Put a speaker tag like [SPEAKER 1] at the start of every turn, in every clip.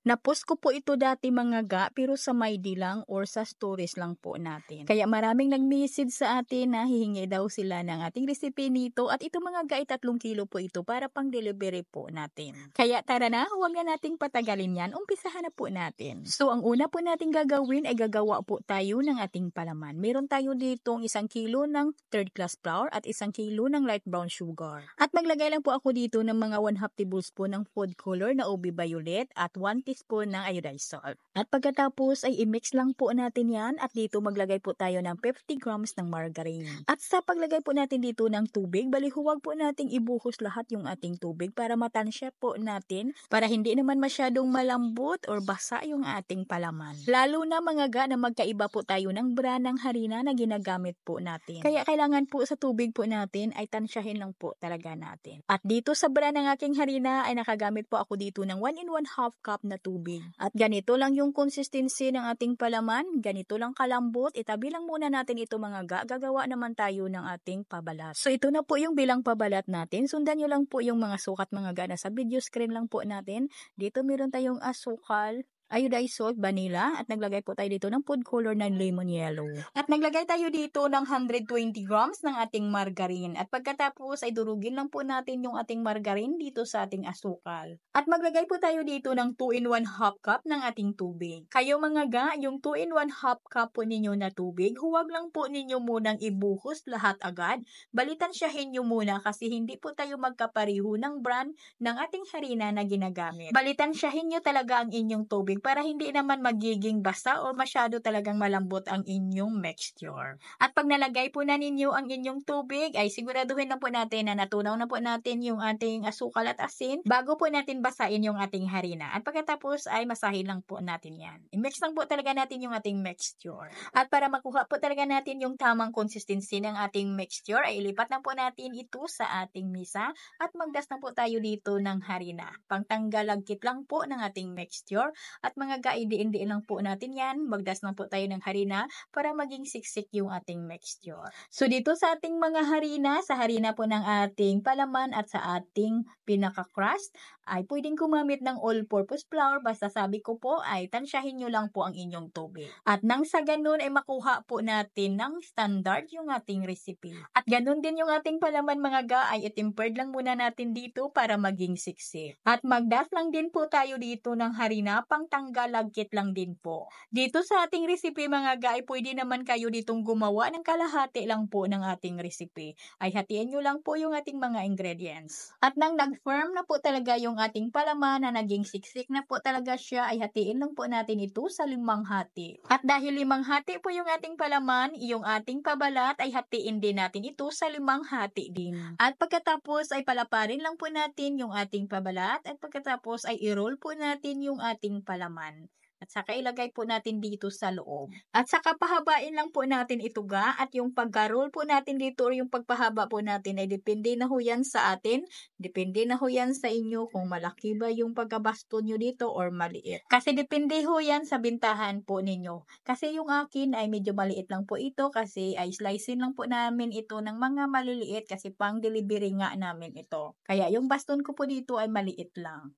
[SPEAKER 1] Na-post ko po ito dati mga ga, pero sa Maidi lang or sa stories lang po natin. Kaya maraming nag-message sa atin na hihingi daw sila ng ating recipe nito at ito mga ga ay 3 kilo po ito para pang delivery po natin. Kaya tara na, huwag na nating patagalin yan, umpisahan na po natin. So ang una po nating gagawin ay gagawa po tayo ng ating palaman. Meron tayo ditong 1 kilo ng third class flour at 1 kilo ng light brown sugar. At maglagay lang po ako dito ng mga 1/2 tablespoon ng food color na ube violet at 1 teaspoon ng iodized salt. At pagkatapos ay i-mix lang po natin yan at dito maglagay po tayo ng 50 grams ng margarine. At sa paglagay po natin dito ng tubig, bali huwag po nating ibuhos lahat yung ating tubig para matansya po natin para hindi naman masyadong malambot or basa yung ating palaman. Lalo na mga ga na magkaiba po tayo ng brand ng harina na ginagamit po natin. Kaya kailangan po sa tubig po natin ay tansyahin lang po talaga natin. At dito sa brand ng aking harina ay nakagamit po ako dito ng 1 1/2 cup na tubig. At ganito lang yung consistency ng ating palaman, ganito lang kalambot. Itabi lang muna natin ito mga ga, gagawa naman tayo ng ating pabalat. So ito na po yung bilang pabalat natin. Sundan nyo lang po yung mga sukat mga ga na sa video screen lang po natin. Dito meron tayong asukal, iodized salt, vanilla, at naglagay po tayo dito ng food color na lemon yellow. At naglagay tayo dito ng 120 grams ng ating margarine. At pagkatapos ay durugin lang po natin yung ating margarine dito sa ating asukal. At maglagay po tayo dito ng 2 in 1/2 cup ng ating tubig. Kayo mga ga, yung 2 in 1/2 cup po ninyo na tubig, huwag lang po ninyo munang ibuhos lahat agad. Balitansyahin nyo muna kasi hindi po tayo magkapariho ng brand ng ating harina na ginagamit. Balitansyahin nyo talaga ang inyong tubig para hindi naman magiging basa o masyado talagang malambot ang inyong mixture. At pag nalagay po na ninyo ang inyong tubig, ay siguraduhin lang po natin na natunaw na po natin yung ating asukal at asin bago po natin basain yung ating harina. At pagkatapos ay masahin lang po natin yan. I-mix lang po talaga natin yung ating mixture. At para makuha po talaga natin yung tamang consistency ng ating mixture, ay ilipat na po natin ito sa ating misa at magdas na po tayo dito ng harina. Pangtanggal lagkit lang po ng ating mixture. At mga ga, idiin-diin lang po natin yan. Magdas lang po tayo ng harina para maging siksik yung ating mixture. So dito sa ating mga harina, sa harina po ng ating palaman at sa ating pinaka-crust, ay pwedeng gumamit ng all-purpose flour. Basta sabi ko po ay tansyahin nyo lang po ang inyong tubig. At nang sa ganun ay makuha po natin ng standard yung ating recipe. At ganun din yung ating palaman mga ga, ay itempered lang muna natin dito para maging siksik. At magdas lang din po tayo dito ng harina pang tanggal lagkit lang din po. Dito sa ating recipe mga ga, ay pwede naman kayo ditong gumawa ng kalahati lang po ng ating recipe. Ay hatiin nyo lang po yung ating mga ingredients. At nang nag-firm na po talaga yung ating palaman na naging siksik na po talaga siya, ay hatiin lang po natin ito sa 5 hati. At dahil 5 hati po yung ating palaman, yung ating pabalat ay hatiin din natin ito sa 5 hati din. At pagkatapos ay palaparin lang po natin yung ating pabalat at pagkatapos ay i-roll po natin yung ating palaman. At saka ilagay po natin dito sa loob. At saka pahabain lang po natin ito ga. At yung pagka-roll po natin dito or yung pagpahaba po natin ay depende na ho yan sa atin. Depende na ho yan sa inyo kung malaki ba yung pagkabasto nyo dito or maliit. Kasi depende ho yan sa bintahan po ninyo. Kasi yung akin ay medyo maliit lang po ito kasi ay slicein lang po namin ito ng mga maliliit kasi pang delivery nga namin ito. Kaya yung baston ko po dito ay maliit lang.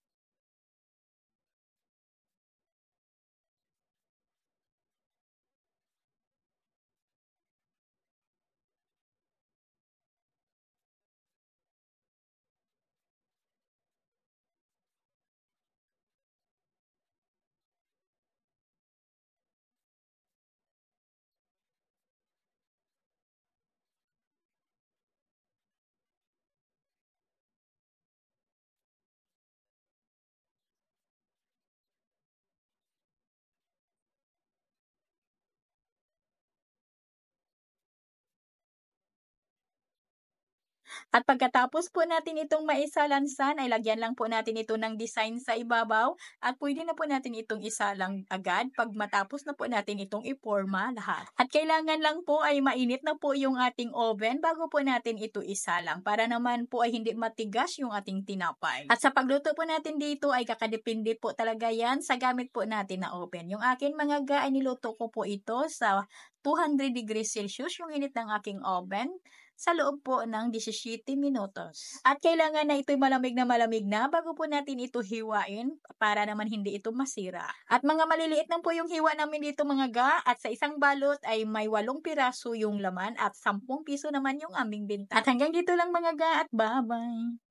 [SPEAKER 1] At pagkatapos po natin itong maisalansan, ay lagyan lang po natin ito ng design sa ibabaw at pwede na po natin itong isalang agad pag matapos na po natin itong iporma lahat. At kailangan lang po ay mainit na po yung ating oven bago po natin ito isalang para naman po ay hindi matigas yung ating tinapay. At sa pagluto po natin dito ay kakadepende po talaga yan sa gamit po natin na oven. Yung akin mga ga ay niluto ko po ito sa 200 degrees Celsius yung init ng aking oven. sa loob po ng 17 minutos. At kailangan na ito'y malamig na bago po natin ito hiwain para naman hindi ito masira. At mga maliliit lang po yung hiwa namin dito mga ga, at sa isang balot ay may 8 piraso yung laman at 10 piso naman yung aming benta. At hanggang dito lang mga ga, at bye-bye!